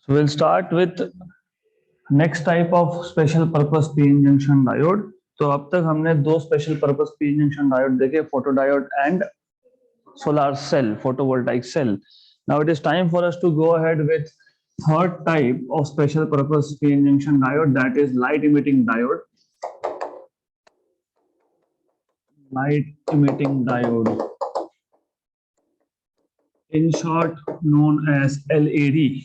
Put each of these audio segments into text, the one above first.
So we'll start with next type of special purpose p-n junction diode. तो अब तक हमने दो special purpose p-n junction diode देखे, photodiode and solar cell, photovoltaic cell. Now it is time for us to go ahead with third type of special purpose p-n junction diode, that is light emitting diode. Light emitting diode, in short known as LED.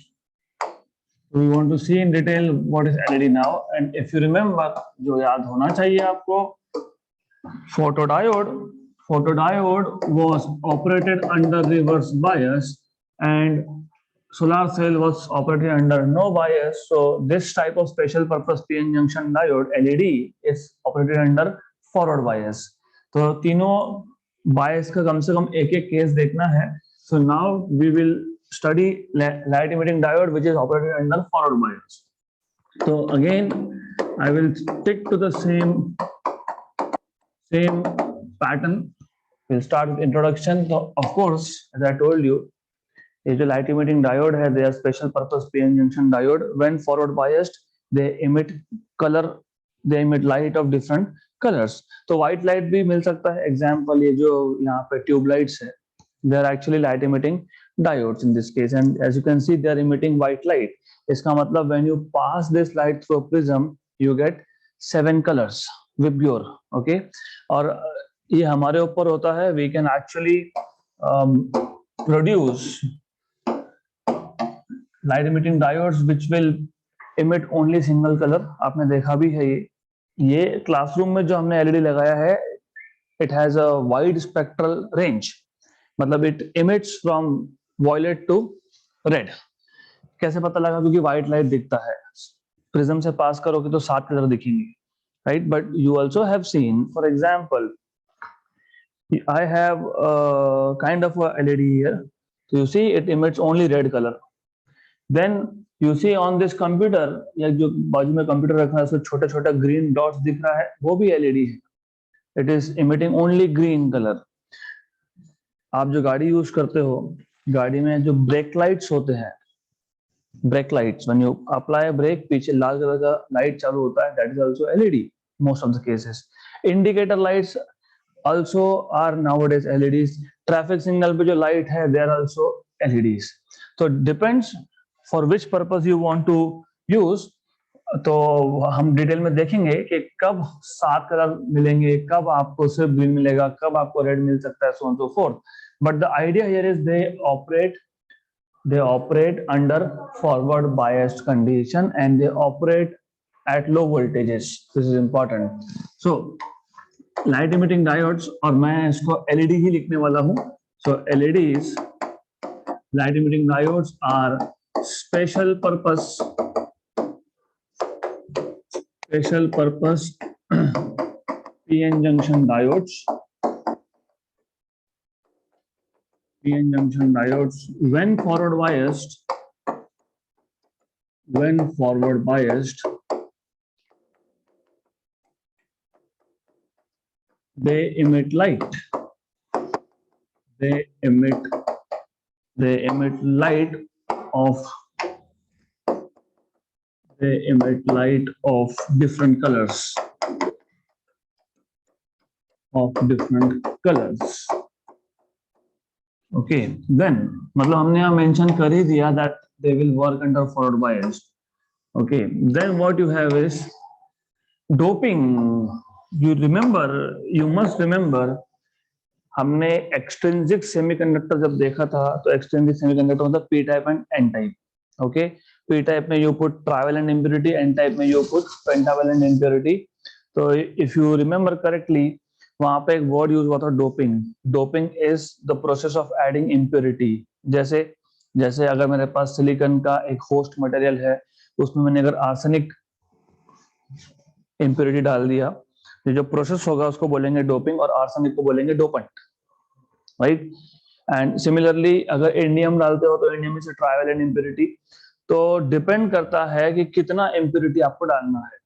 We want to see in detail what is LED now, and if you remember, जो याद होना चाहिए आपको, photodiode was operated under reverse bias and solar cell was operated under no bias. So this type of special purpose p-n junction diode LED is operated under forward bias. तो तीनों bias का कम से कम एक एक केस देखना है. So now we will study light emitting diode which is operated under forward bias. So again I will stick to the same pattern. We'll start with introduction. So of course, as I told you, ये जो light emitting diode है, they are special purpose p-n junction diode. When forward biased, they emit color, they emit light of different colors. तो white light भी मिल सकता है. Example ये जो यहाँ पे tube lights है, they are actually light emitting diodes in this case, and as you can see they are emitting white light. इसका मतलब when you pass this light through a prism, you get 7 colors Vibgyor. Okay, और ये हमारे ऊपर होता है. We can actually produce light emitting diodes which will emit only single color. आपने देखा भी है ये क्लासरूम में जो हमने LED लगाया है, it has a wide spectral range. मतलब it emits from violet to red. कैसे पता लगा? क्योंकि व्हाइट लाइट दिखता है. प्रिज्म से पास करोगे तो 7 कलर दिखेंगे, right? But you also have seen, for example, I have a kind of a LED here. So you see it emits only red color. Then you see on this computer, या जो बाजू में computer रखा है उसमें छोटा छोटा green dots दिख रहा है, वो भी LED है. It is emitting only green color. आप जो गाड़ी यूज करते हो, गाड़ी में जो ब्रेक लाइट्स होते हैं, brake lights, when you apply brake, पीछे लाल कलर का लाइट चालू होता है, that is also LED most of the cases. Indicator lights also are nowadays LEDs. Traffic signal पे जो लाइट है, दे आर आल्सो एलईडीज. तो depends for which purpose you want to use. तो हम डिटेल में देखेंगे कि कब 7 कलर मिलेंगे, कब आपको सिर्फ ग्रीन मिलेगा, कब आपको रेड मिल सकता है, so on so fourth. But the idea here is they operate under forward biased condition and they operate at low voltages. This is important. So light emitting diodes, और मैं इसको LED ही लिखने वाला हूँ. So LEDs, light emitting diodes, are special purpose p-n junction diodes. p-n junction diodes, when forward biased, they emit light. They emit light of different colors. Okay, then मतलब हमने यहाँ mention कर ही दिया that they will work under forward bias. Okay, then what you have is doping. You must remember हमने extrinsic semiconductor जब देखा था, तो extrinsic semiconductor मतलब p type and n type. Okay, p type में you put trivalent impurity, n type में you put pentavalent impurity. तो if you remember correctly, वहां पे एक वर्ड यूज हुआ था, doping. Doping is the process of adding impurity. जैसे अगर मेरे पास सिलिकॉन का एक होस्ट मटेरियल है, उसमें मैंने अगर आर्सेनिक इम्प्योरिटी डाल दिया, तो जो प्रोसेस होगा उसको बोलेंगे डोपिंग और आर्सेनिक को बोलेंगे डोपेंट, राइट? एंड सिमिलरली अगर इंडियम डालते हो तो इंडियम इज ट्राइवेलेंट इम्प्योरिटी. तो डिपेंड करता है कि कितना इम्प्योरिटी आपको डालना है.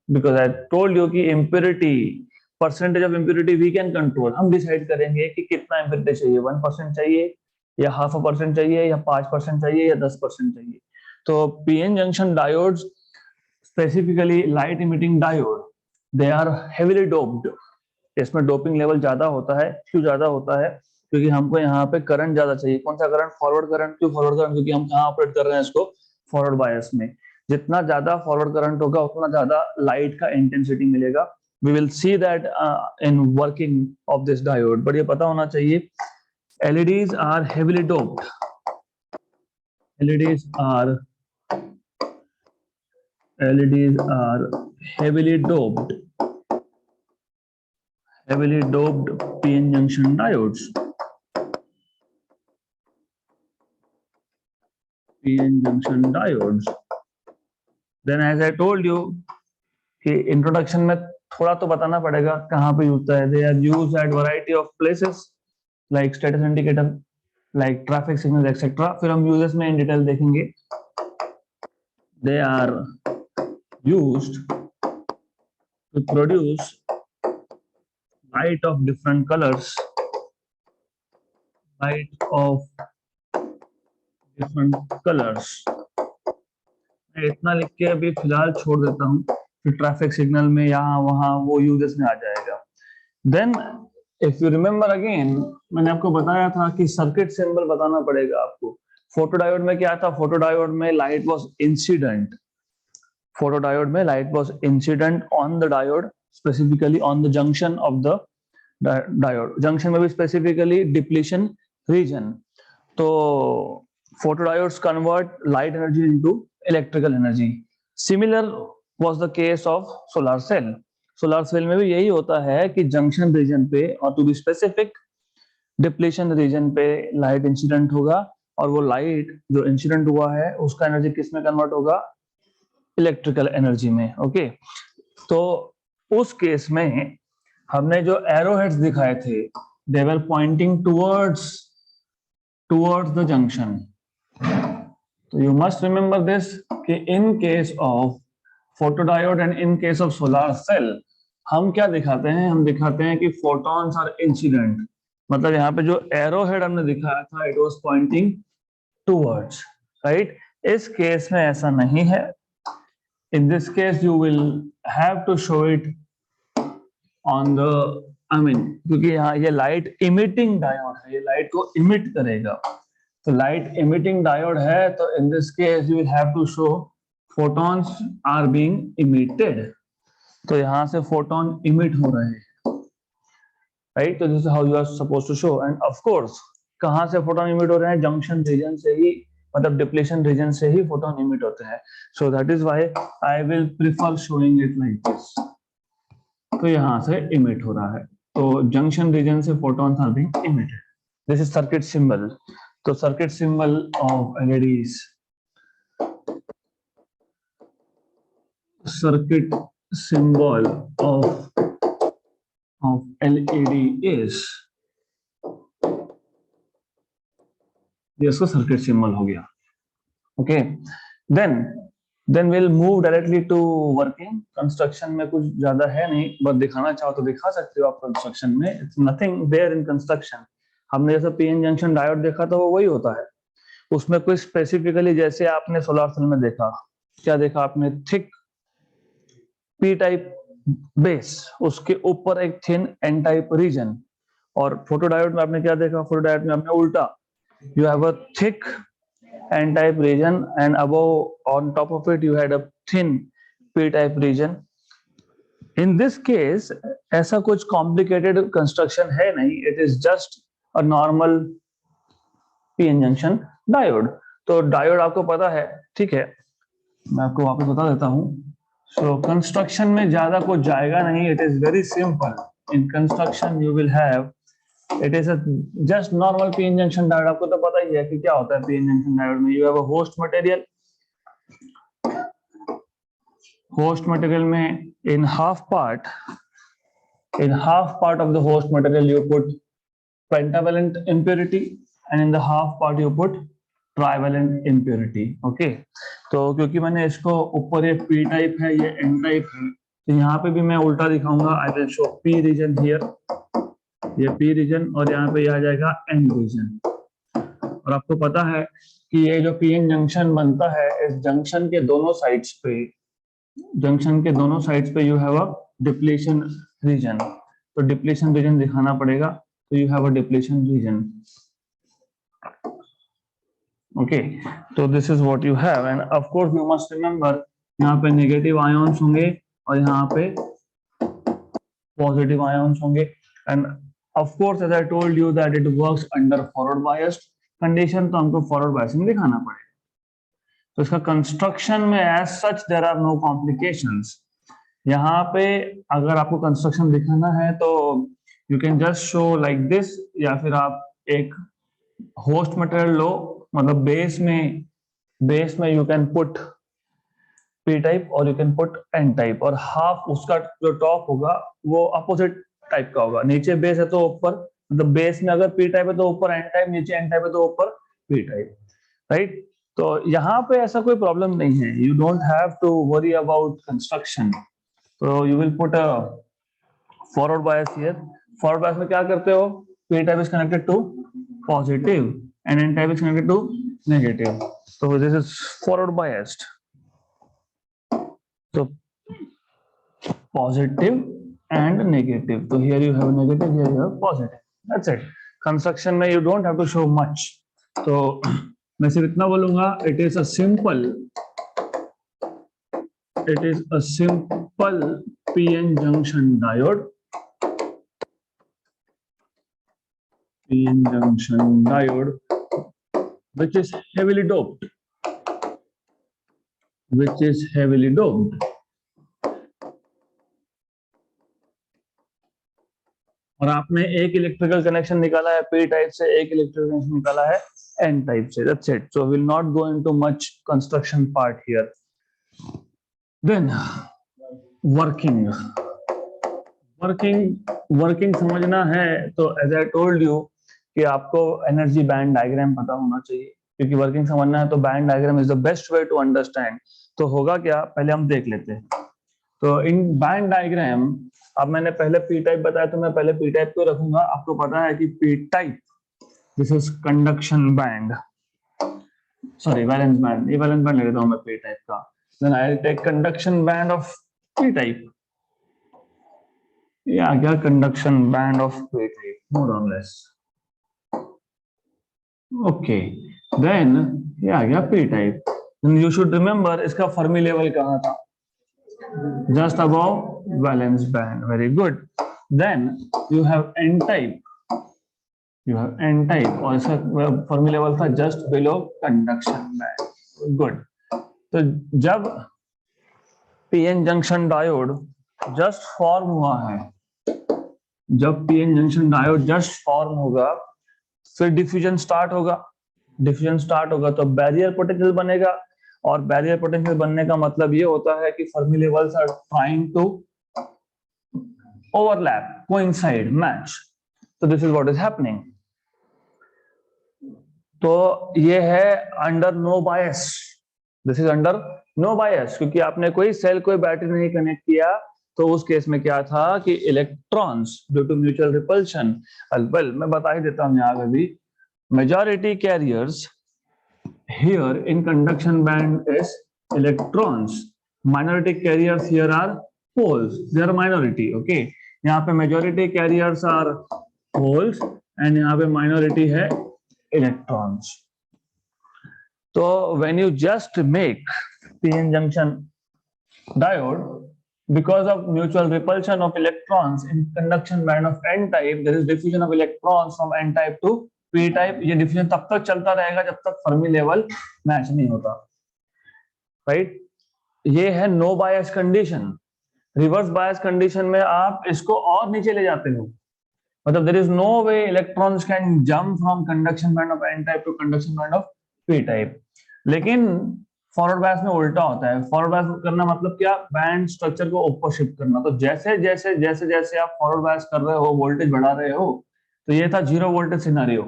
बिकॉज आई टोल्ड यू कि impurity, percentage of impurity we can control. हम डिसाइड करेंगे कि कितना इम्प्योरिटी चाहिए, 1% चाहिए या 0.5% चाहिए या 5% चाहिए या 10% चाहिए. तो PN junction diodes, specifically light emitting diode, they are heavily doped. इसमें डोपिंग लेवल ज्यादा होता है। क्यों ज्यादा होता है? क्योंकि हमको यहाँ पे करंट ज्यादा चाहिए। कौन सा करंट? Forward current. क्यों फॉरवर्ड करंट? क्योंकि हम कहाँ ऑपरेट कर रहे हैं इसको? फॉरवर्ड बायस में। जितना ज्यादा फॉरवर्ड करंट होगा उतना ज्यादा लाइट का इंटेंसिटी मिलेगा। We will see that in working of this diode. But ये पता होना चाहिए LEDs are heavily doped. LEDs are heavily doped PN junction diodes. PN junction diodes. Then as I told you कि introduction में थोड़ा तो बताना पड़ेगा कहाँ पे यूज होता है। They are used at variety of places like status indicator, like traffic signals, etc. फिर हम यूजेस में इन डिटेल देखेंगे। They are used to produce light of different colors, light of different colors. मैं इतना लिख के अभी फिलहाल छोड़ देता हूँ, फिर ट्रैफिक सिग्नल में यहाँ वहाँ वो यूजेस में आ जाएगा। Then if you remember again, मैंने आपको बताया था कि सर्किट सिंबल बताना पड़ेगा आपको। फोटोडायोड में क्या था? फोटोडायोड में लाइट वाज इंसिडेंट। फोटोडायोड में light was incident on the diode, specifically on the junction of the diode. Junction में भी स्पेसिफिकली डिप्लीशन रीजन। तो photodiodes convert light energy into electrical energy. Similar was the case of solar cell. Solar cell में भी यही होता है कि junction region पे, और to be specific depletion region पे लाइट इंसिडेंट होगा, और वो लाइट जो इंसिडेंट हुआ है उसका एनर्जी किस में कन्वर्ट होगा? इलेक्ट्रिकल एनर्जी में। ओके, तो उस केस में हमने जो एरो हेड्स दिखाए थे, they were pointing towards the junction. So you must remember this कि in case of photodiode and in case of solar cell हम क्या दिखाते हैं? हम दिखाते हैं कि photons are incident। मतलब यहाँ पे जो एरो हेड हमने दिखाया था, it was pointing towards, right? इस केस में ऐसा नहीं है। In this case you will have to show it on the, I mean, क्योंकि यहाँ ये लाइट इमिटिंग डायोड है, ये लाइट को इमिट करेगा। तो लाइट इमिटिंग डायोड है, तो in this case you will have to show photons are being emitted. तो यहां से फोटोन इमिट हो रहे हैं, राइट? तो this is how you are supposed to show. And of course कहां से फोटोन इमिट हो रहे हैं? जंक्शन रीजन से ही, मतलब डिप्लीशन रीजन से ही फोटोन इमिट होते हैं। So that is why I will prefer showing it like this. तो यहां से इमिट हो रहा है, तो जंक्शन रीजन से photons are being emitted. This is circuit symbol. तो circuit symbol of LEDs, circuit symbol of LED is, ये इसका सर्किट सिंबल हो गया। Okay, then will move directly to working. Construction में कुछ ज्यादा है नहीं, बस दिखाना चाहो तो दिखा सकते हो आप कंस्ट्रक्शन में। It's nothing there in construction. हमने जैसा PN जंक्शन डायोड देखा था वो वही होता है। उसमें कोई स्पेसिफिकली, जैसे आपने सोलर सेल में देखा, क्या देखा आपने? थिक P टाइप बेस, उसके ऊपर एक थिन N टाइप रीजन। और फोटोडायोड में आपने क्या देखा? फोटोडायोड में आपने उल्टा, you have a thick N type region and above on top of it you had a thin P type region. In this case ऐसा कुछ complicated construction है नहीं, it is just a normal PN junction diode. तो diode आपको पता है, ठीक है, मैं आपको वापस बता देता हूँ। So construction में ज्यादा कुछ जाएगा नहीं, it is very simple. In construction you will have, it is a just normal PN junction diode। आपको तो पता ही है कि क्या होता है PN junction diode में। You have a host material, host material में in half part of the host material you put pentavalent impurity and in the half part you put trivalent impurity। okay, तो क्योंकि मैंने इसको ऊपर ये P type है, ये N टाइप है, तो यहाँ पे भी मैं उल्टा दिखाऊंगा। I will show P region here, ये P रीजन, और यहाँ पे आ जाएगा N रीजन। और आपको पता है कि ये जो पीएन जंक्शन बनता है, इस जंक्शन के दोनों साइड्स पे, you have a depletion region. तो डिप्लीशन रीजन दिखाना पड़ेगा, तो you have a depletion region. Okay, तो this is what you have, and of course you must remember, यहाँ पे नेगेटिव आयोन्स होंगे और यहाँ पे पॉजिटिव आयोन्स होंगे। And of course as I told you that it works under forward biased condition, तो हमको फॉरवर्ड बायसिंग दिखाना पड़ेगा। तो इसका कंस्ट्रक्शन में as such there are no complications. यहाँ पे अगर आपको कंस्ट्रक्शन दिखाना है तो you can just show like this, या फिर आप एक होस्ट मटेरियल लो, मतलब बेस में you can put P type और you can put N type, और हाफ उसका जो टॉप होगा वो अपोजिट टाइप का होगा। नीचे बेस है तो ऊपर, मतलब बेस में अगर पी टाइप है तो ऊपर एन टाइप, नीचे एन टाइप है तो ऊपर पी टाइप, राइट। तो यहाँ पे ऐसा कोई प्रॉब्लम नहीं है, you don't have to worry about construction. तो you will put a forward bias here. Forward bias में क्या करते हो, P type is connected to positive and N type is connected to negative, तो this is forward biased. So positive and negative. So here you have negative, here you have positive. That's it. Construction में you don't have to show much. तो मैं सिर्फ इतना बोलूंगा, it is a simple PN junction diode. PN junction diode, which is heavily doped. और आपने एक electrical connection निकाला है पी टाइप से, एक इलेक्ट्रिकल कनेक्शन निकाला है एन टाइप से, that's it. So will not go into much construction part here. Then working समझना है तो एज आई टोल्ड यू कि आपको एनर्जी बैंड डायग्राम पता होना चाहिए, क्योंकि वर्किंग समझना है तो band diagram is the best way to understand. तो होगा क्या, पहले हम देख लेते हैं। तो इन बैंड डायग्राम, अब मैंने पहले पी टाइप बताया तो मैं पहले पी टाइप को रखूंगा। आपको पता है कि P type, this is conduction band, sorry valence band, ये वैलेंस बैंड ले लेता हूं मैं पी टाइप का। Then I will take conduction band of P type, ये आ गया conduction band of P type, more और लेस। ओके, देन ये आ गया P type. Then you should remember इसका फर्मी लेवल कहां था, just above valence band. Very good. Then you have n type, और इसका फर्मी लेवल था just below conduction band. Good. तो जब PN junction diode just form हुआ है, जब PN junction diode just form होगा, फिर डिफ्यूजन स्टार्ट होगा तो बैरियर पोटेंशियल बनेगा, और बैरियर पोटेंशियल बनने का मतलब ये होता है कि Fermi levels are trying to overlap, coincide, match. तो this is what is happening. तो ये है under no bias, this is under no bias, क्योंकि आपने कोई सेल, कोई बैटरी नहीं कनेक्ट किया। तो उस केस में क्या था कि electrons due to mutual repulsion, well मैं बता ही देता हूं यहाँ पे भी, majority carriers here in conduction band is electrons, minority carriers here are holes, they are minority, okay। यहाँ पे majority carriers are holes and यहाँ पे minority है electrons। तो when you just make PN junction diode, because of mutual repulsion of electrons in conduction band of n type, there is diffusion of electrons from n type to P type. ये diffusion तब तक चलता रहेगा जब तक Fermi level match नहीं होता, right. ये है no bias condition. Reverse bias condition में आप इसको और नीचे ले जाते हो, मतलब there is no way electrons can jump from conduction band of N type to conduction band of P type. लेकिन फॉरवर्ड बायस में उल्टा होता है। फॉरवर्ड बायस करना मतलब क्या, बैंड स्ट्रक्चर को ऊपर शिफ्ट करना। तो जैसे जैसे आप फॉरवर्ड बायस कर रहे हो, वोल्टेज बढ़ा रहे हो, तो ये था 0 वोल्टेज सिनेरियो,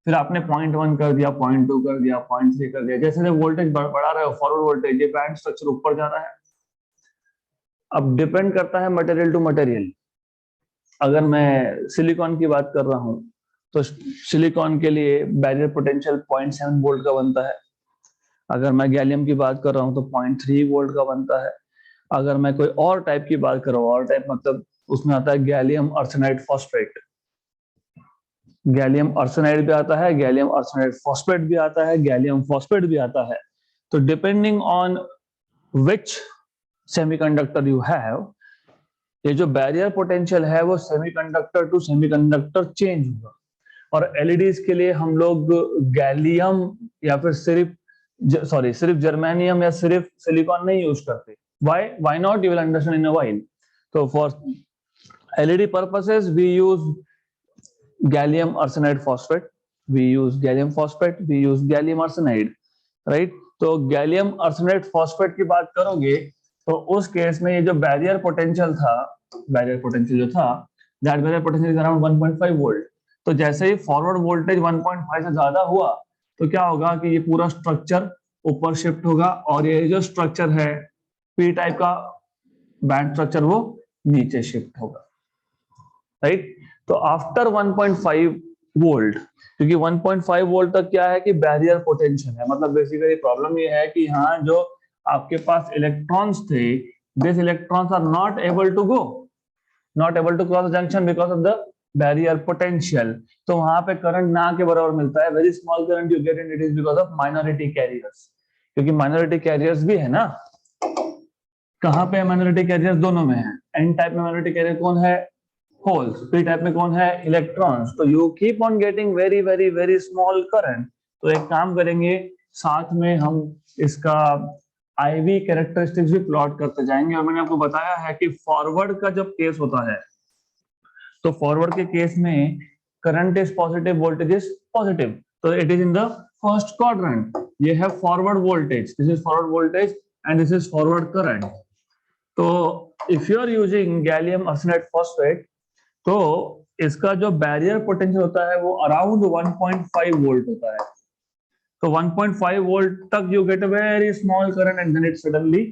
फिर आपने 0.1 कर दिया, 0.2 कर दिया, 0.3 कर दिया, जैसे जैसे वोल्टेज बढ़ा रहे हो फॉरवर्ड वोल्टेज, ये बैंड स्ट्रक्चर ऊपर जा रहा है। अब डिपेंड करता है मटेरियल टू मटेरियल। अगर मैं सिलिकॉन की बात कर रहा हूं तो सिलिकॉन के लिए बैरियर पोटेंशियल 0.7 वोल्ट का बनता है। अगर मैं गैलियम की बात कर रहा हूं तो 0.3 वोल्ट का बनता है। अगर मैं कोई और टाइप की बात कर रहा हूँ, और टाइप मतलब उसमें आता है gallium arsenide phosphate. Gallium arsenide भी आता है, गैलियम आर्सेनाइड फॉस्फेट भी आता है, गैलियम फॉस्फेट भी आता है। तो depending on which semiconductor you have, ये जो बैरियर पोटेंशियल है वो सेमीकंडक्टर टू सेमीकंडक्टर चेंज होगा। और एलईडीज के लिए हम लोग गैलियम या फिर सिर्फ जर्मेनियम या सिर्फ सिलिकॉन नहीं यूज करते। Why not, you will understand in a while. तो for LED purposes we use gallium arsenide phosphate, we use gallium phosphate, we use gallium arsenide, right? तो गैलियम आर्सेनाइड फॉस्फेट की बात करोगे तो उस केस में ये जो बैरियर पोटेंशियल था, बैरियर पोटेंशियल जो था, that barrier potential is around 1.5 volt. तो जैसे ही फॉरवर्ड वोल्टेज 1.5 से ज्यादा हुआ तो क्या होगा कि ये पूरा स्ट्रक्चर ऊपर शिफ्ट होगा और ये जो स्ट्रक्चर है पी टाइप का बैंड स्ट्रक्चर वो नीचे शिफ्ट होगा, राइट? तो आफ्टर 1.5 वोल्ट, क्योंकि 1.5 वोल्ट तक क्या है कि बैरियर पोटेंशियल है, मतलब बेसिकली प्रॉब्लम ये है कि यहाँ जो आपके पास इलेक्ट्रॉन्स थे, this electrons are not able to go, not able to cross junction because of the barrier potential. तो वहां पे करंट ना के बराबर मिलता है, very small current you get, and it is because of minority carriers, क्योंकि माइनॉरिटी कैरियर्स भी है ना। कहाँ पे माइनॉरिटी कैरियर्स? दोनों में है। एन टाइप में माइनॉरिटी कैरियर कौन है? होल्स। पी टाइप में कौन है? इलेक्ट्रॉन्स। तो you keep on getting very very very small current. तो एक काम करेंगे, साथ में हम इसका आईवी कैरेक्टरिस्टिक्स भी प्लॉट करते जाएंगे। और मैंने आपको बताया है कि फॉरवर्ड का जब केस होता है तो फॉरवर्ड के केस में current is positive, voltage is positive, तो it is in the first quadrant. ये है forward voltage, this is forward voltage and this is forward current. तो if you are using gallium arsenide phosphate तो इसका जो barrier potential होता है वो अराउंड 1.5 वोल्ट होता है। तो 1.5 वोल्ट तक you get a very small current and then it suddenly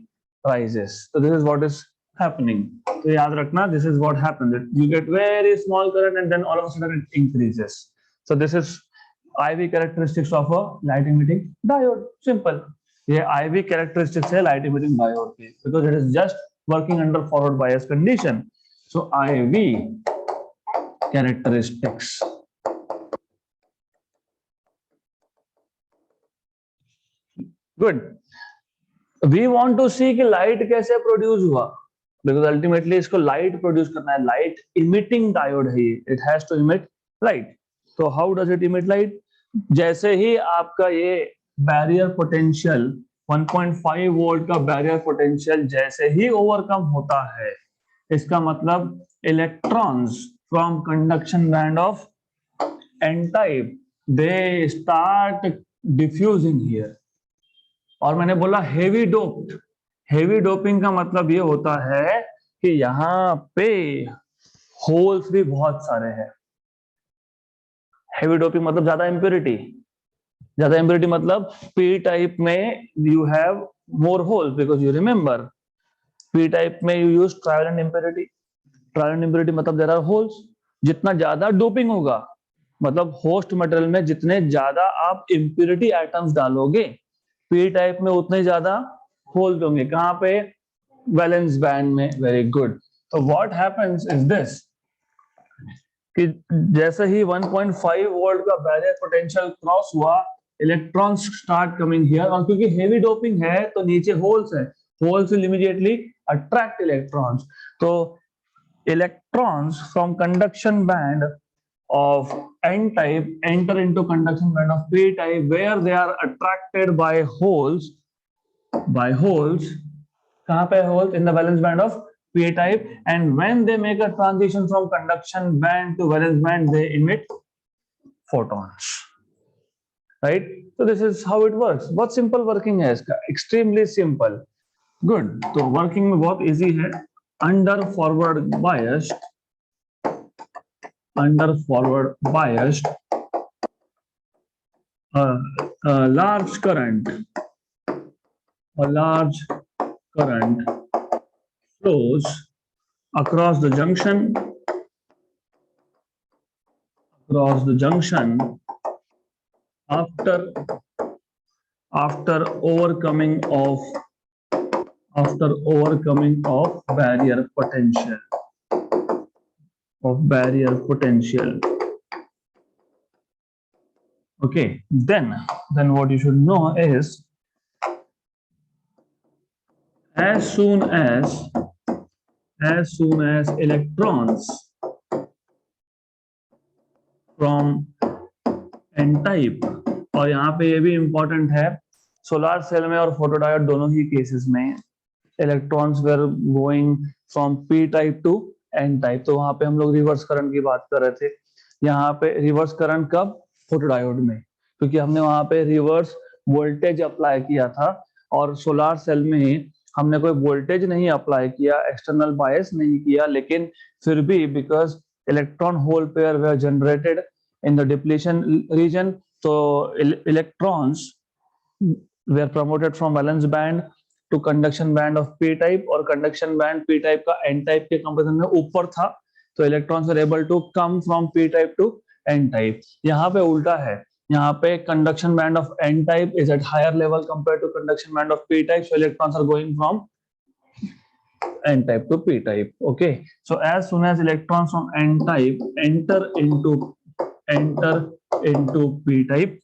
rises. So this is what is happening. तो याद रखना, this is what happens. You get very small current and then all of a sudden it increases. So this is IV characteristics of a light emitting diode. Simple. ये IV characteristics है light emitting diode के, because it is just working under forward bias condition. So IV characteristics. Good. We want to see कि light कैसे produce हुआ, because ultimately इसको light produce करना है। Light emitting diode है ये, it has to emit light. तो how does it emit light? जैसे ही आपका ये बैरियर पोटेंशियल 1.5 वोल्ट का बैरियर पोटेंशियल जैसे ही ओवरकम होता है, इसका मतलब electrons from conduction band of N type they start diffusing here. और मैंने बोला हेवी डोप्ड, हेवी डोपिंग का मतलब ये होता है कि यहाँ पे होल्स भी बहुत सारे हैं। हेवी डोपिंग मतलब ज्यादा इंप्योरिटी, ज्यादा इंप्योरिटी मतलब पी टाइप में you have more holes, because you remember P type में यू यूज ट्रायलेंट इंप्योरिटी। ट्रायलेंट इंप्योरिटी मतलब देयर आर होल्स। जितना ज्यादा डोपिंग होगा, मतलब होस्ट मटेरियल में जितने ज्यादा आप इंप्योरिटी आइटम्स डालोगे पी टाइप में उतने ज्यादा होल्स होंगे। कहां पे? वैलेंस बैंड में। Very good. तो व्हाट हैपेंस इज दिस कि जैसे ही 1.5 वोल्ट का बैरियर पोटेंशियल क्रॉस हुआ, इलेक्ट्रॉन्स स्टार्ट कमिंग हियर, और क्योंकि हेवी डोपिंग है तो नीचे होल्स है, holes will immediately attract electrons. तो electrons from conduction band of N type enter into conduction band of P type where they are attracted by holes. कहाँ पे holes? In the valence band of P type, and when they make a transition from conduction band to valence band they emit photons, right? So this is how it works. बहुत simple working है इसका, extremely simple. Good. तो working में बहुत easy है। under forward biased large current flows across the junction across the junction after overcoming of barrier potential. Okay, then what you should know is, as soon as electrons from n type, और यहाँ पे ये भी important है, solar cell में और photodiode दोनों ही केसेस में electrons were going from p type to n type, तो वहां पे हम लोग रिवर्स करंट की बात कर रहे थे। यहाँ पे रिवर्स करंट कब? फोटोडायोड में, क्योंकि हमने वहां पे रिवर्स वोल्टेज अप्लाई किया था, और सोलर सेल में हमने कोई वोल्टेज नहीं अप्लाई किया, एक्सटर्नल बायस नहीं किया, लेकिन फिर भी because electron hole pair way generated in the depletion region, तो electrons were promoted from valence band to conduction band of p type, और conduction band p type का n type के कंपैरिजन में ऊपर था, तो electrons were able to come from p type to n type। यहाँ पे उल्टा है, यहाँ पे conduction band of n type is at higher level compared to conduction band of p type, so electrons are going from n type to p type। Okay, so as soon as electrons from n type enter into p type,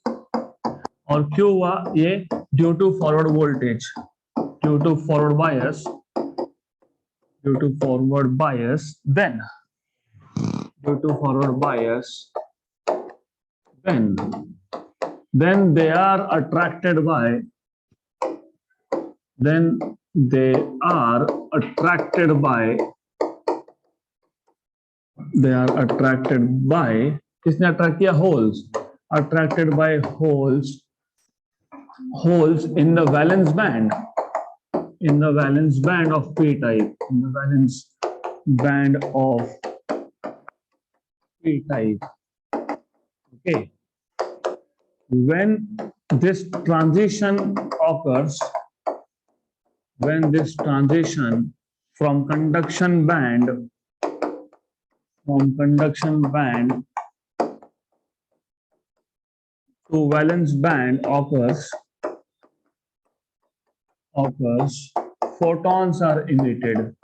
और क्यों हुआ ये? Due to forward voltage, due to forward bias, then due to forward bias, then they are attracted by किसने attract किया? Holes, attracted by holes in the valence band of p type, okay, when this transition occurs, from conduction band to valence band occurs, photons are emitted,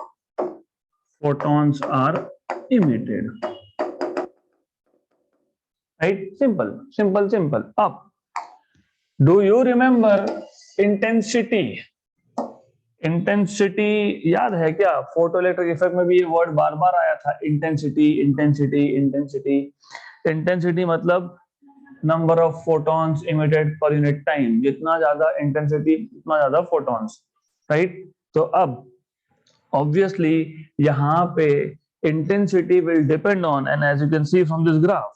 right? Simple. Up, do you remember intensity? याद है क्या? Photo electric effect में भी ये word बार बार आया था, intensity मतलब number of photons emitted per unit time, जितना ज्यादा इंटेंसिटी उतना ज्यादा फोटॉन्स, राइट? तो अब ऑब्वियसली यहाँ पे intensity will depend on, and as you can see from this graph,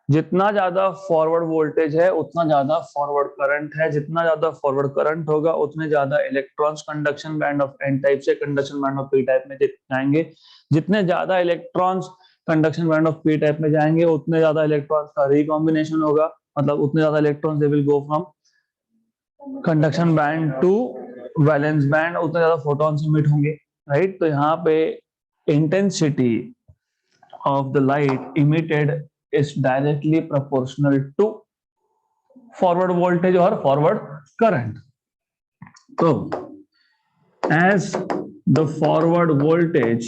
जितना ज्यादा फॉरवर्ड वोल्टेज है उतना ज्यादा फॉरवर्ड करंट है, जितना ज्यादा फॉरवर्ड करंट होगा उतने ज्यादा electrons conduction band of N type से conduction band of P type में जाएंगे, जितने ज्यादा electrons conduction band of P type में जाएंगे उतने ज्यादा इलेक्ट्रॉन्स का रिकॉम्बिनेशन होगा, मतलब उतने ज्यादा electrons they will go from conduction band to valence band, उतने ज्यादा फोटॉन्स इमिट होंगे, राइट? तो यहाँ पे intensity of the light emitted is directly proportional to forward voltage or forward current. So as the forward voltage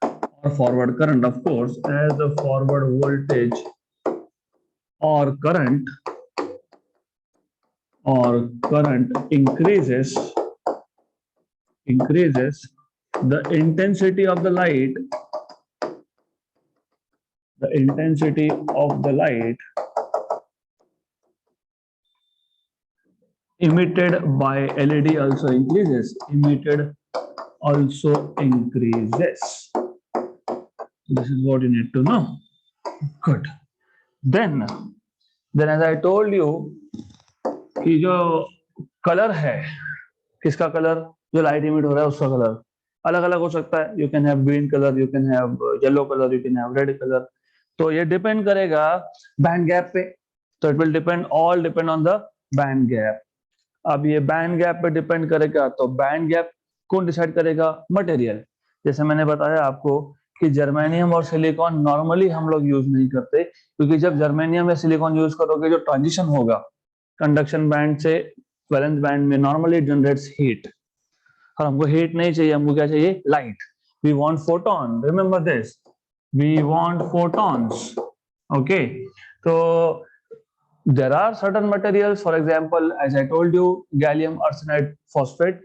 or forward current, of course, as the forward voltage or current increases, the intensity of the light emitted by LED also increases. This is what you need to know. Good. Then as I told you कि जो colour है, किसका colour? जो light emit हो रहा है उसका colour अलग अलग हो सकता है। You can have green colour, you can have yellow colour, you can have read colour. तो ये डिपेंड करेगा बैंड गैप पे। तो it will depend on the band gap. अब ये बैंड गैप पे डिपेंड करेगा, तो बैंड गैप कौन डिसाइड करेगा? मटेरियल। जैसे मैंने बताया आपको कि जर्मेनियम और सिलिकॉन नॉर्मली हम लोग यूज नहीं करते, क्योंकि जब जर्मेनियम या सिलिकॉन यूज करोगे जो ट्रांजिशन होगा कंडक्शन बैंड से वैलेंस बैंड में, नॉर्मली जनरेट्स हीट, और हमको हीट नहीं चाहिए, हमको क्या चाहिए? Light. We want photon, remember this, we want photons. Okay, तो there are certain materials, for example as I told you, gallium arsenide phosphate,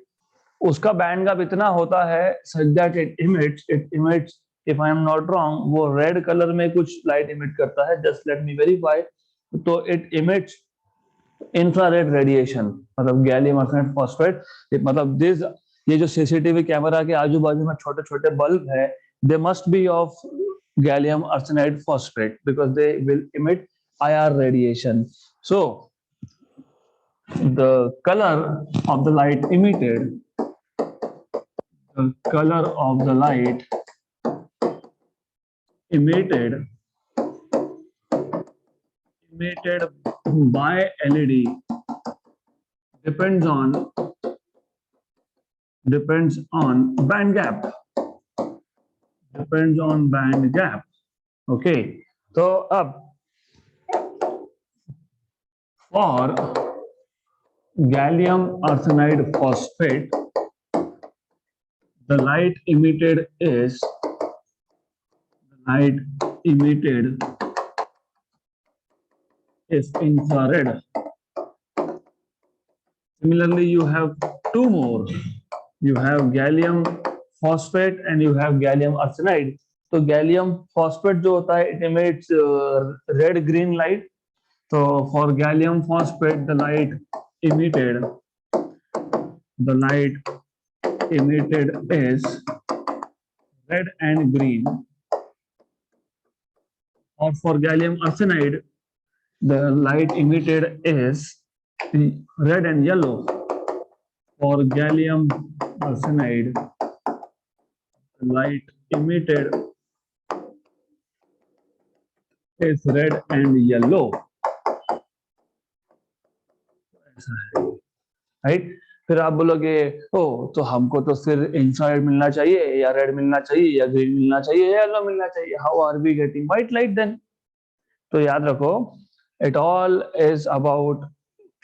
उसका बैंड गैप इतना होता है such that it emits if I am not wrong, वो red colour में कुछ light emit करता है, just let me verify. तो it emits इंफ्रारेड रेडिएशन, मतलब गैलियम आर्सेनाइड फॉस्फेट, मतलब दिस, ये जो सीसीटीवी कैमरा के आजू बाजू में छोटे छोटे बल्ब है, they must be of gallium arsenide phosphate because they will emit IR radiation. So the color of the light emitted, the color of the light emitted by LED depends on band gap, depends on band gap. Okay, तो अब for gallium arsenide phosphate, the light emitted is infrared. Similarly, you have two more. You have gallium phosphate and you have gallium arsenide. तो gallium phosphate जो होता है, it emits red green light. So for gallium phosphate, the light emitted is red and green. Or for gallium arsenide, the light emitted is red and yellow. For gallium arsenide, the light emitted is red and yellow. Right? फिर आप बोलोगे ओ तो हमको तो फिर infrared मिलना चाहिए, या रेड मिलना चाहिए, या ग्रीन मिलना चाहिए, या येलो मिलना चाहिए, how are we getting white light then? तो याद रखो, it all is about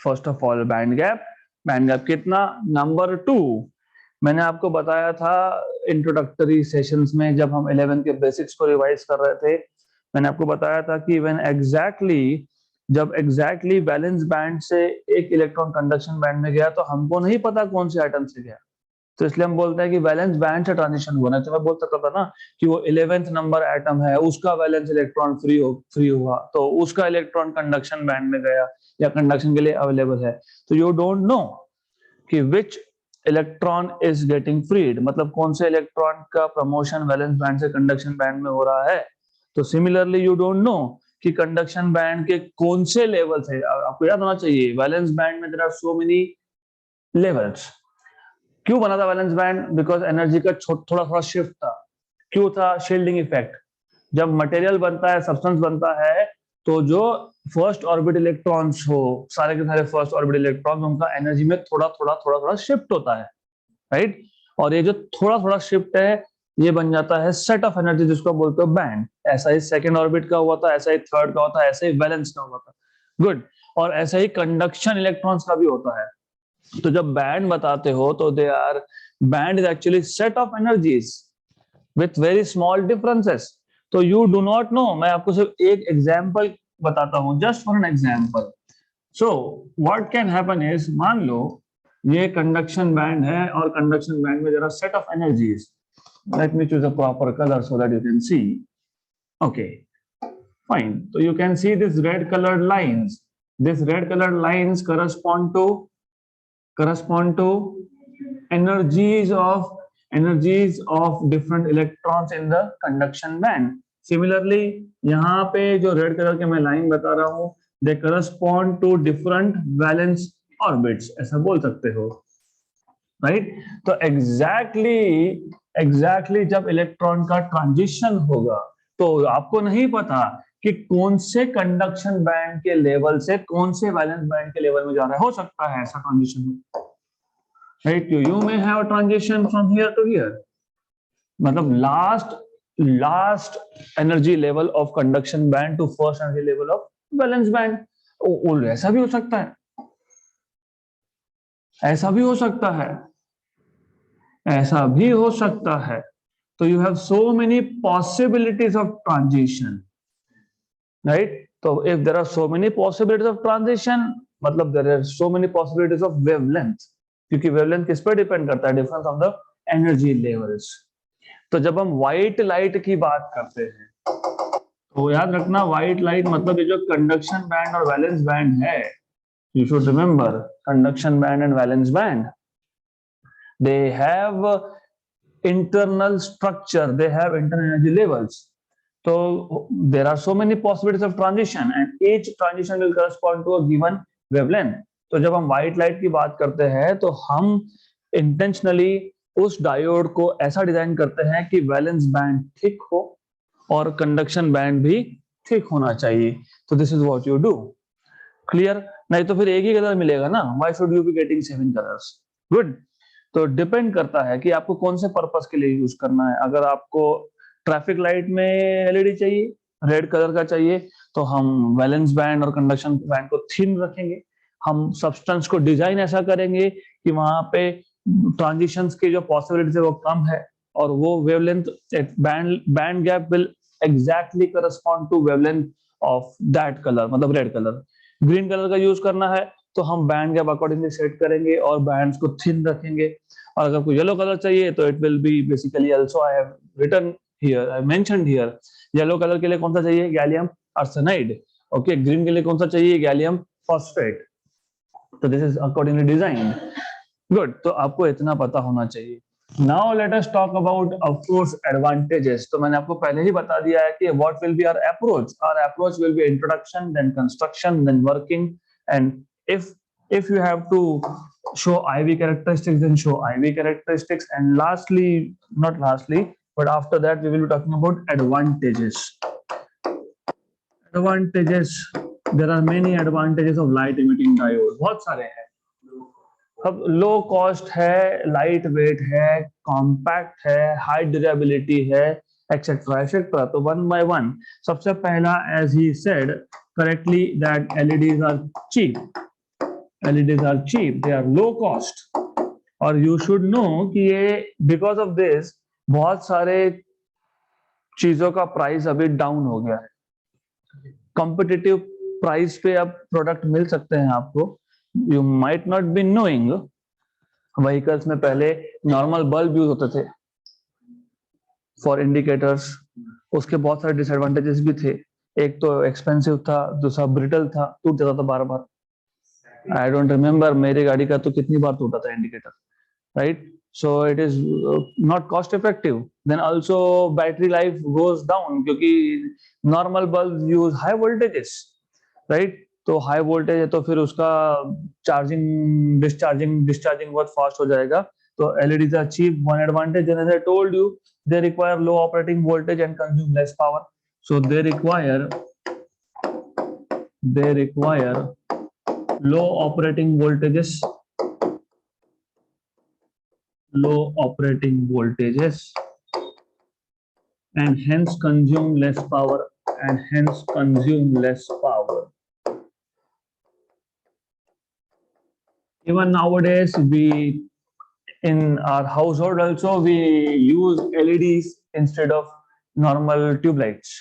first of all band gap. Band gap कितना? नंबर 2, मैंने आपको बताया था इंट्रोडक्टरी सेशंस में जब हम 11 के बेसिक्स को रिवाइज कर रहे थे, मैंने आपको बताया था कि जब एग्जैक्टली वैलेंस बैंड से एक इलेक्ट्रॉन कंडक्शन बैंड में गया तो हमको नहीं पता कौन से एटम से गया, तो इसलिए हम बोलते हैं कि वैलेंस बैंड से ट्रांजिशन हुआ. नहीं तो मैं बोल सकता था ना कि वो 11th नंबर एटम है, उसका वैलेंस इलेक्ट्रॉन फ्री हुआ तो उसका इलेक्ट्रॉन कंडक्शन बैंड में गया या कंडक्शन के लिए अवेलेबल है. तो यू डोंट नो कि which electron is getting freed, मतलब कौन से इलेक्ट्रॉन का प्रमोशन वैलेंस बैंड से कंडक्शन बैंड में हो रहा है. तो सिमिलरली यू डोंट नो कि कंडक्शन बैंड के कौन से लेवल्स है. आपको याद होना चाहिए वैलेंस बैंड में there are so many levels. क्यों बना था वैलेंस बैंड? बिकॉज एनर्जी का थोड़ा थोड़ा शिफ्ट था. क्यों था? Shielding effect. जब मटेरियल बनता है, सब्सटेंस बनता है, तो जो फर्स्ट ऑर्बिट इलेक्ट्रॉन्स हो, सारे के सारे फर्स्ट ऑर्बिट इलेक्ट्रॉन्स, उनका एनर्जी में थोड़ा शिफ्ट होता है, राइट? और ये जो थोड़ा शिफ्ट है, ये बन जाता है सेट ऑफ एनर्जी, जिसको बोलते हो बैंड. ऐसा ही सेकंड ऑर्बिट का हुआ था, ऐसा ही थर्ड का होता है, ऐसे ही वैलेंस का हुआ था. गुड. और ऐसा ही कंडक्शन इलेक्ट्रॉन्स का भी होता है. तो जब बैंड बताते हो तो they are, band is actually set of energies with very small differences. तो यू डू नॉट नो. मैं आपको सिर्फ एक एग्जांपल बताता हूं, just for an example. So what can happen is, मान लो ये कंडक्शन बैंड है और कंडक्शन बैंड में जरा set of energies. Let me choose a proper colour so that you can see. Okay, fine. तो you can see this red coloured lines. This red colored lines correspond to energies of different electrons in the conduction band. Similarly, यहाँ पे जो red colour के मैं line बता रहा हूँ, they correspond to different valence orbits, ऐसा बोल सकते हो, राइट? तो एग्जैक्टली जब इलेक्ट्रॉन का ट्रांजिशन होगा तो आपको नहीं पता कि कौन से कंडक्शन बैंड के लेवल से कौन से वैलेंस बैंड के लेवल में जा रहा है. हो सकता है ऐसा transition, right? You may have transition from here to here, मतलब last last energy level of conduction band to first energy level of valence band. ऐसा भी हो सकता है, ऐसा भी हो सकता है, ऐसा भी हो सकता है. तो you have so many possibilities of transition, right? So if there are so many possibilities of transition, मतलब there are so many possibilities of wavelength, क्योंकि wavelength किस पर डिपेंड करता है? Difference of the energy levels. तो जब हम white light की बात करते हैं तो याद रखना, व्हाइट लाइट मतलब ये जो कंडक्शन बैंड और वैलेंस बैंड है, you should remember conduction band and valence band, they have internal structure, they have internal energy levels. So there are so many possibilities of transition and each transition will correspond to a given wavelength. तो जब हम white light की बात करते हैं तो हम intentionally उस डायोड को ऐसा डिजाइन करते हैं कि वैलेंस बैंड थिक हो और कंडक्शन बैंड भी थिक होना चाहिए. तो this is what you do. Clear? नहीं तो फिर एक ही कलर मिलेगा ना. Why should you be getting 7 colours? Good. तो डिपेंड करता है कि आपको कौन से पर्पस के लिए यूज करना है. अगर आपको ट्रैफिक लाइट में एलईडी चाहिए, रेड कलर का चाहिए, तो हम वैलेंस बैंड और कंडक्शन बैंड को थिन रखेंगे. हम सब्सटेंस को डिजाइन ऐसा करेंगे कि वहां पे ट्रांजिशंस की जो पॉसिबिलिटीज है वो कम है और वो wavelength band gap will exactly correspond to wavelength of that colour, मतलब रेड कलर. ग्रीन कलर का यूज करना है तो हम बैंड गैप अकॉर्डिंगली सेट करेंगे और बैंड्स को थिन रखेंगे. और अगर कोई येलो कलर चाहिए तो it will be basically also I have written here, I mentioned here. Yellow colour के लिए कौन सा चाहिए? Gallium arsenide. ओके. ग्रीन के लिए कौन सा चाहिए? Gallium phosphate. तो this is accordingly designed. Good. तो आपको इतना पता होना चाहिए. Now let us talk about, of course, advantages. तो मैंने आपको पहले ही बता दिया है कि what will be our approach. Our approach will be introduction, then construction, then working, and if you have to show IV characteristics, then show IV characteristics, and lastly, not lastly, but after that we will be talking about advantages. Advantages. There are many advantages of light emitting diode. बहुत सारे हैं. अब low cost है, light weight है, compact है, high durability है, etcetera etcetera. तो one by one. सबसे पहला, as he said correctly, that LEDs are cheap. LEDs are cheap, they are low cost. और यू शुड नो कि ये बिकॉज ऑफ दिस बहुत सारे चीजों का प्राइस अभी डाउन हो गया है. कॉम्पिटिटिव प्राइस पे अब प्रोडक्ट मिल सकते हैं आपको. You might not be knowing, vehicles में पहले नॉर्मल बल्ब यूज होते थे फॉर इंडिकेटर्स. उसके बहुत सारे डिसएडवांटेजेस भी थे. एक तो एक्सपेंसिव था, दूसरा ब्रिटल था, टूट जाता था बार बार. आई डोंट रिमेम्बर मेरी गाड़ी का तो कितनी बार टूटा था indicator, right? So it is not cost effective. Then also battery life goes down क्योंकि normal bulb use high voltages, right? तो हाई वोल्टेज है तो फिर उसका चार्जिंग डिस्चार्जिंग बहुत फास्ट हो जाएगा. तो LEDs are cheap. One advantage, as I told you, they require low operating voltage and consume less power. So they require low operating voltages and hence consume less power. Even nowadays, in our household also we use LEDs instead of normal tube lights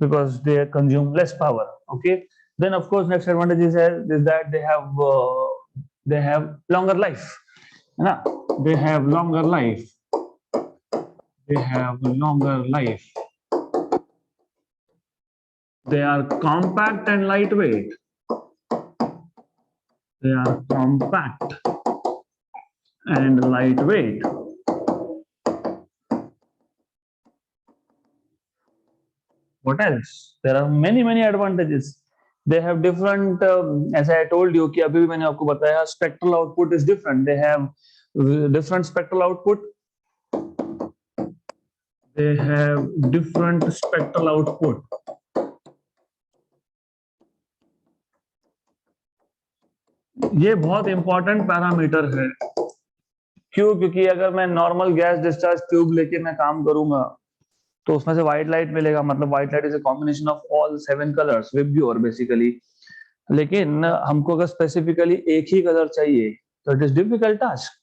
because they consume less power. Okay. Then of course next advantage is that they have longer life. Na? They have longer life. They are compact and lightweight. What else? There are many advantages. They have different, as I told you कि अभी भी मैंने आपको बताया, spectral output is different. They have different spectral output. ये बहुत important parameter है. क्यों? क्योंकि अगर मैं नॉर्मल गैस डिस्चार्ज ट्यूब लेके मैं काम करूंगा तो उसमें से व्हाइट लाइट मिलेगा, मतलब white light is a combination of all 7 colours VIBGYOR basically. लेकिन हमको अगर स्पेसिफिकली एक ही कलर चाहिए तो इट इज डिफिकल्ट टास्क।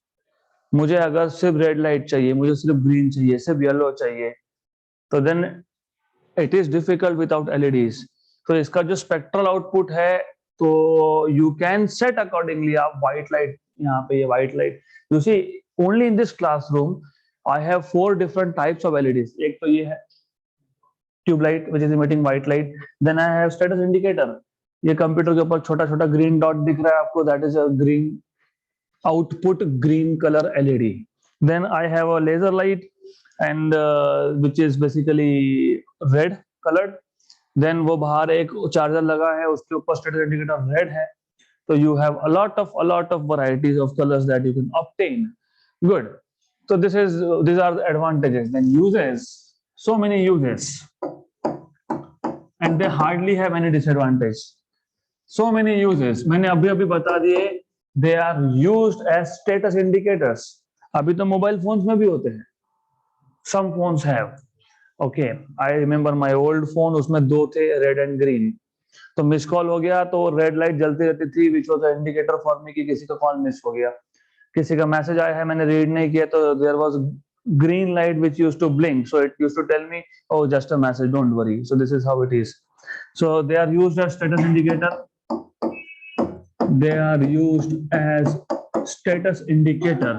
मुझे अगर सिर्फ रेड लाइट चाहिए, मुझे सिर्फ ग्रीन चाहिए, सिर्फ येलो चाहिए, तो then it is difficult without LEDs. तो इसका जो स्पेक्ट्रल आउटपुट है, तो यू कैन सेट अकॉर्डिंगली। आप व्हाइट लाइट, यहाँ पे ये white light, you see only in this classroom I have 4 different types of LEDs. एक तो ये है tube light which is emitting white light, then I have status indicator. ये computer के ऊपर छोटा छोटा ग्रीन डॉट दिख रहा है आपको, that is a green output green color LED. Then I have a laser light and which is basically red colored. Then वो बाहर एक चार्जर लगा है, उसके ऊपर स्टेटस इंडिकेटर रेड है। So you have a lot of varieties of colors that you can obtain. Good. So these are the advantages. Then uses, so many uses, and they hardly have any disadvantage. So many uses. मैंने अभी अभी बता दिए। They are used as status indicators. अभी तो mobile phones में भी होते हैं। Some phones have. Okay, I remember my old phone, उसमें 2 थे, रेड एंड ग्रीन। तो मिस कॉल हो गया तो रेड लाइट जलती रहती थी, which was the indicator for me कि किसी का कॉल मिस हो गया। किसी का मैसेज आया है, मैंने रीड नहीं किया, तो there was green light which used to blink, so it used to tell me, oh, just a message, don't worry. So this is how it is. So they are used as status indicator. They are used as status indicator.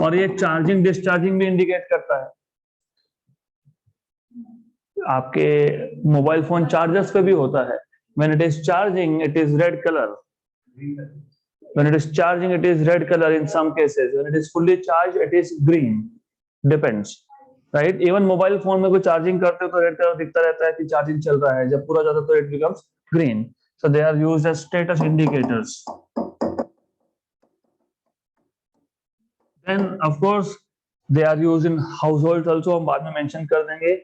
और ये charging discharging भी indicate करता है। आपके mobile phone chargers पे भी होता है। When it is charging, it is red color. When it is charging, it is red color in some cases. When it is fully charged, it is green. Depends, right? Even mobile phone में कोई charging करते हो तो red colour दिखता रहता है कि charging चल रहा है, जब पूरा जाता तो it becomes green. So they are used as status indicators. Then of course they are used in households also, हम बाद में mention कर देंगे।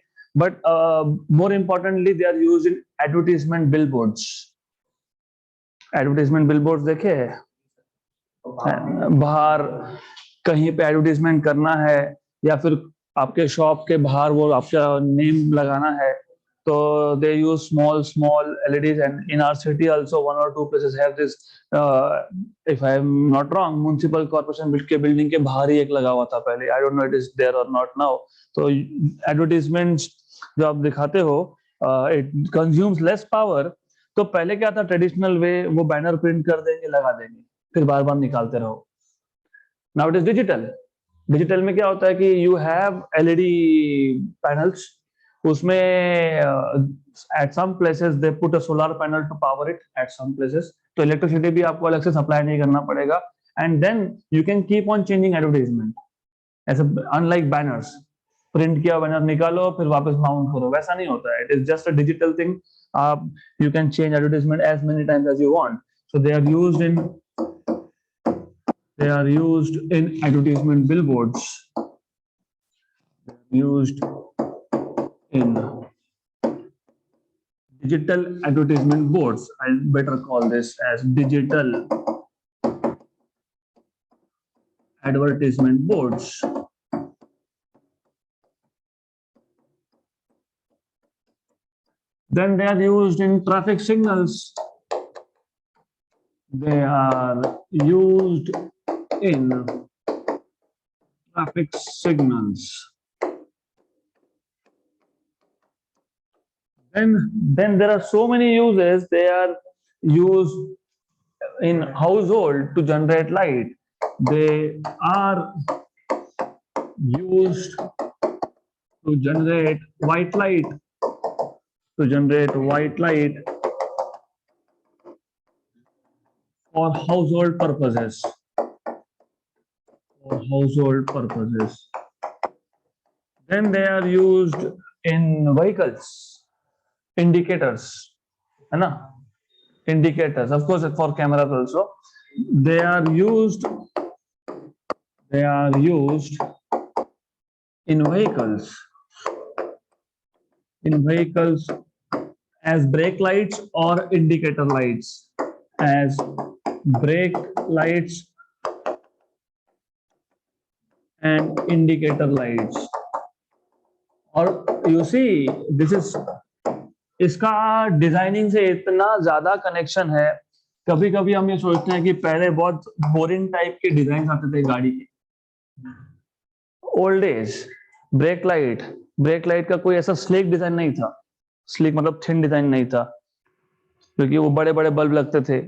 But more importantly, they are used in advertisement billboards. Advertisement billboards देखे हैं? बाहर कहीं पे एडवर्टीजमेंट करना है, या फिर आपके शॉप के बाहर वो आपका नेम लगाना है, तो they use small LEDs, and in our city also 1 or 2 places have this. If I am not wrong, municipal corporation के बिल्डिंग के बाहर ही एक लगा हुआ था पहले। I don't know it is there or not now. तो एडवर्टीजमेंट्स जो आप दिखाते हो, it consumes less power. तो पहले क्या था, ट्रेडिशनल वे, वो बैनर प्रिंट कर देंगे, लगा देंगे, फिर बार बार निकालते रहो। Now it is digital. Digital में क्या होता है कि यू हैव एलईडी पैनल्स, उसमें at some places they put a solar panel to power it at some places, तो इलेक्ट्रिसिटी भी आपको अलग से सप्लाई नहीं करना पड़ेगा, and then you can keep on changing advertisement. ऐसे अनलाइक बैनर्स, प्रिंट किया बैनर निकालो फिर वापस माउंट करो, वैसा नहीं होता है। It is just a digital thing. आप you can change advertisement as many times as you want. So they are used in advertisement billboards, used in digital advertisement boards. I better call this as digital advertisement boards. Then they are used in traffic signals. They are used in traffic signals. Then there are so many uses. They are used in household to generate light. They are used to generate white light. To generate white light for household purposes. For household purposes. Then they are used in vehicles. Indicators, है ना? Indicators, of course, for cameras also. They are used in vehicles. In vehicles as brake lights or indicator lights. As brake lights and indicator lights, or you see this is, इसका designing से इतना ज्यादा connection है। कभी कभी हम ये सोचते हैं कि पहले बहुत बोरिंग टाइप के डिजाइन आते थे गाड़ी के, ओल्ड एज। ब्रेक लाइट का कोई ऐसा स्लीक डिजाइन नहीं था, स्लीक मतलब थिन डिजाइन नहीं था, क्योंकि वो बड़े बड़े बल्ब लगते थे।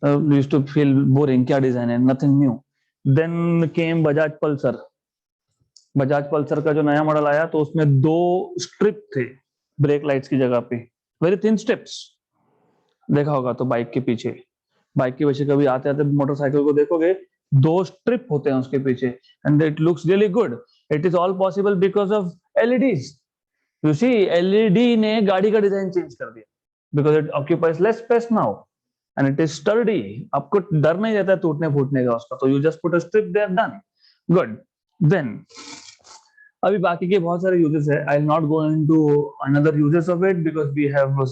यूज्ड टू फील बोरिंग, क्या डिजाइन है, nothing new. Then came Bajaj Pulsar. Bajaj Pulsar का जो नया मॉडल आया तो उसमें 2 स्ट्रिप थे ब्रेक लाइट्स की जगह पे, वेरी थिन स्ट्रिप्स। देखा होगा तो बाइक के पीछे, कभी आते आते मोटरसाइकिल को देखोगे, 2 स्ट्रिप होते हैं उसके पीछे, and it looks really good. It is all possible because of LEDs. You see LED ने गाड़ी का डिजाइन चेंज कर दिया, because it occupies less space now and it is sturdy. आपको डर नहीं रहता है टूटने फूटने का उसका, तो you just put a strip there, done, good. Then अभी बाकी के बहुत सारे यूजेस है, I will not go into another uses of it because we have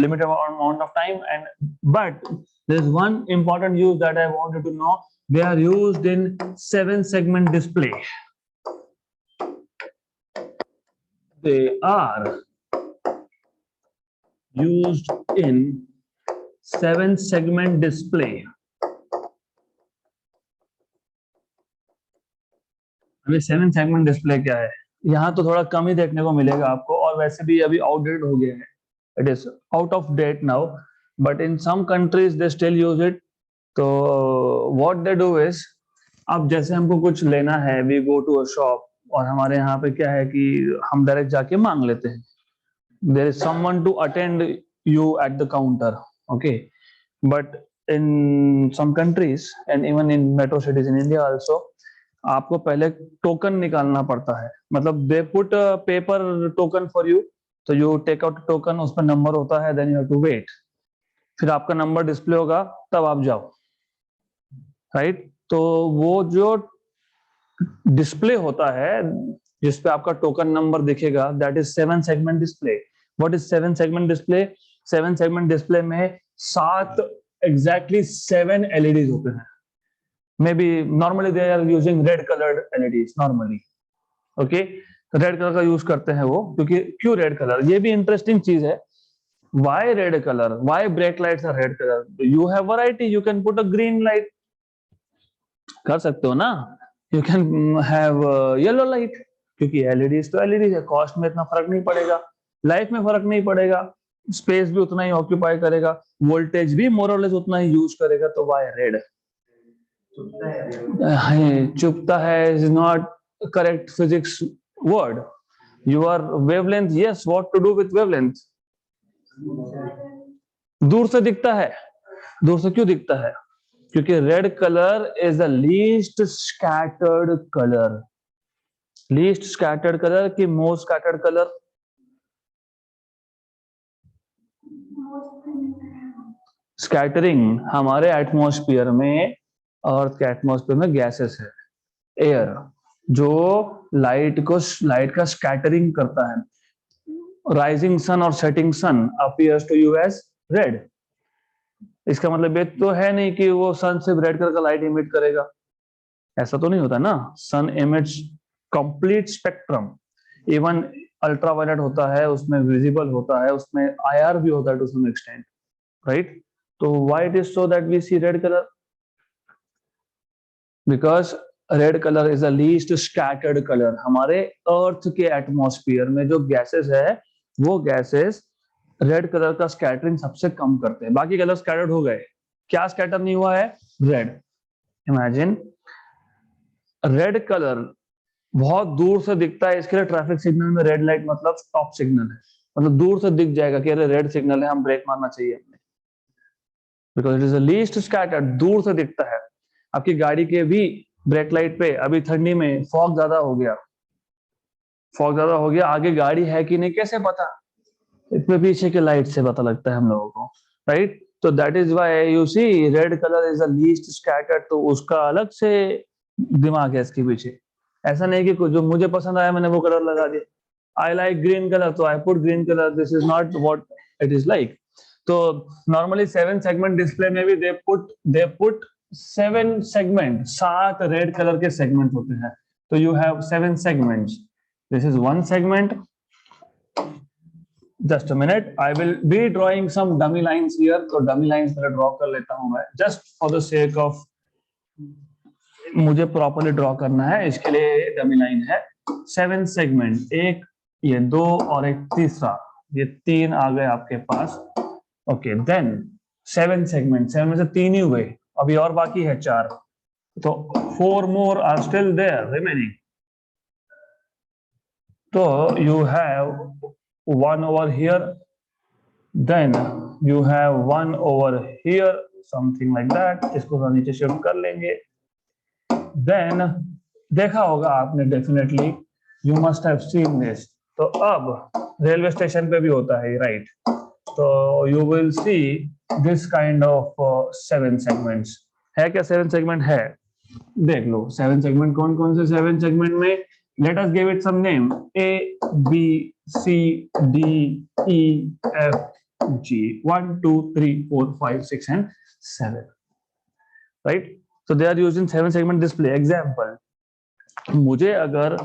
limited amount of time, and but there is one important use that I wanted to know. They are used in 7 segment display. They are used in 7 segment display. अभी 7 segment display क्या है, यहाँ तो थोड़ा कम ही देखने को मिलेगा आपको, और वैसे भी अभी आउटडेटेड हो गया है, it is out of date now, but in some countries they still use it. तो व्हाट दे डू इज, अब जैसे हमको कुछ लेना है, we go to a shop, और हमारे यहाँ पे क्या है कि हम डायरेक्ट जाके मांग लेते हैं, there is someone to attend you at the counter, okay. But in some countries and even in metro cities in India also, आपको पहले टोकन निकालना पड़ता है, मतलब they put paper token for you, तो यू टेक आउट टोकन, उस पर number होता है, then you have to wait, फिर आपका नंबर डिस्प्ले होगा तब आप जाओ, राइट। तो वो जो डिस्प्ले होता है जिसपे आपका टोकन नंबर दिखेगा, that is 7 segment display. What is 7 segment display? 7 segment display में 7 एग्जैक्टली 7 एलईडीज होते हैं। Maybe normally they are using red colored LEDs normally, okay, red colour का यूज करते हैं वो, क्योंकि क्यों रेड कलर, ये भी इंटरेस्टिंग चीज है। why red color, why brake lights are red color? You have variety, you can put a green light, कर सकते हो ना, you can have yellow light, क्योंकि LEDs तो LEDs है, कॉस्ट में इतना फर्क नहीं पड़ेगा, लाइफ में फर्क नहीं पड़ेगा, स्पेस भी उतना ही ऑक्यूपाई करेगा, वोल्टेज भी मोर और लेस उतना ही यूज करेगा, तो why red? चुपता है is not correct physics word. Your wavelength, yes, what to do with wavelength? दूर से दिखता है, दूर से क्यों दिखता है? क्योंकि red colour is the least scattered colour, least scattered colour की मोस्ट स्कैटर्ड कलर? स्कैटरिंग हमारे एटमॉस्फेयर में, अर्थ के एटमॉस्फेयर में गैसेस है, एयर, जो लाइट का स्कैटरिंग करता है। राइजिंग सन और setting sun appears to you as red. इसका मतलब ये तो है नहीं कि वो सन सिर्फ रेड कलर का लाइट इमिट करेगा, ऐसा तो नहीं होता ना। Sun emits complete spectrum, even ultraviolet होता है, उसमें विजिबल होता है, उसमें आईआर भी होता है टू सम एक्सटेंट, राइट। तो why it is so that we see red colour? Because red colour is the least scattered colour. हमारे अर्थ के एटमॉस्फेयर में जो गैसेस है, वो गैसेस रेड कलर का स्कैटरिंग सबसे कम करते हैं, बाकी कलर स्कैटर्ड हो गए, क्या स्कैटर नहीं हुआ है? रेड। इमेजिन रेड कलर बहुत दूर से दिखता है, इसके लिए ट्रैफिक सिग्नल में रेड लाइट मतलब स्टॉप सिग्नल है, मतलब दूर से दिख जाएगा कि अरे रेड सिग्नल है, हम ब्रेक मारना चाहिए हमें, because it is the least scattered, दूर से दिखता है। आपकी गाड़ी के भी ब्रेक लाइट पे अभी ठंडी में फॉग ज्यादा हो गया, आगे गाड़ी है कि नहीं कैसे पता? इसमें पीछे के लाइट से पता लगता है हम लोगों को, राइट। तो that is why you see red colour is the least scattered, तो उसका अलग से दिमाग है इसके पीछे। ऐसा नहीं कि जो मुझे पसंद आया मैंने वो कलर लगा दिया, आई लाइक ग्रीन कलर तो I put green colour, this is not what it is like. तो नॉर्मली 7 सेगमेंट डिस्प्ले में भी they put 7 segment, 7 red colour के सेगमेंट होते हैं, तो you have 7 segments. This is 1 segment, Just a minute, I will be drawing some dummy lines here. तो dummy lines मेरा draw कर लेता हूँ मैं, just for the sake of मुझे properly draw करना है, इसके लिए dummy line है 7 segment, एक ये 2 और एक तीसरा, ये 3 आ गए आपके पास. ओके, देन 7 segment, 7 में से 3 ही हुए, अभी और बाकी है 4, तो 4 more are still there remaining. So you have 1 over here, then you have 1 over here, something like that. इसको थोड़ा नीचे शिफ्ट कर लेंगे. Then देखा होगा आपने definitely, you must have seen this. तो अब रेलवे स्टेशन पे भी होता है, राइट? तो you will see this kind of 7 segments. है क्या 7 segment है? देख लो 7 segment कौन कौन से 7 segment में. Let us give it some name. A, B, C, D, E, F, G. 1, 2, 3, 4, 5, 6 and 7. Right? So they are used in 7 segment display. Example. मुझे अगर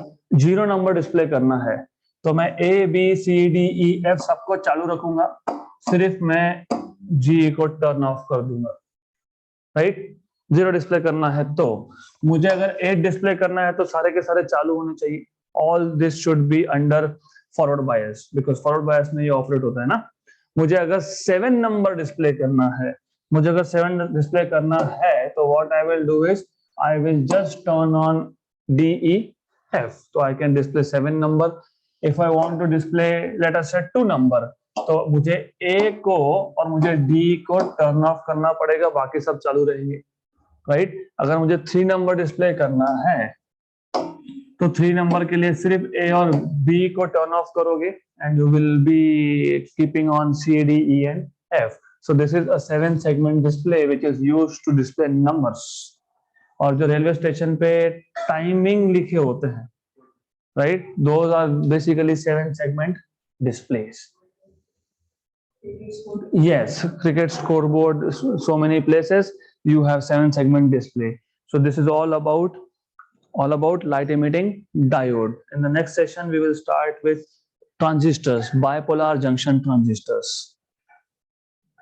0 नंबर डिस्प्ले करना है तो मैं A, B, C, D, E, F सबको चालू रखूंगा, सिर्फ मैं G को टर्न ऑफ कर दूंगा. राइट? 0 डिस्प्ले करना है तो मुझे अगर 8 डिस्प्ले करना है तो सारे के सारे चालू होने चाहिए. All this should be under forward bias, because forward bias में ये ऑपरेट होता है ना. मुझे अगर 7 नंबर डिस्प्ले करना है, मुझे अगर 7 डिस्प्ले करना है तो what I will do is I will just turn on DEF, तो I can display 7 number. If I want to display let us say 2 number, तो मुझे A को और मुझे D को टर्न ऑफ करना पड़ेगा, बाकी सब चालू रहेंगे. राइट? अगर मुझे 3 नंबर डिस्प्ले करना है तो 3 नंबर के लिए सिर्फ A और B को टर्न ऑफ करोगे and you will be keeping on C, D, E and F. So this is a 7 segment display which is used to display numbers. और जो रेलवे स्टेशन पे टाइमिंग लिखे होते हैं, right, those are basically 7 segment displays. Yes, cricket scoreboard, so many places you have 7 segment display. So this is all about light emitting diode. In the next session we will start with transistors, bipolar junction transistors.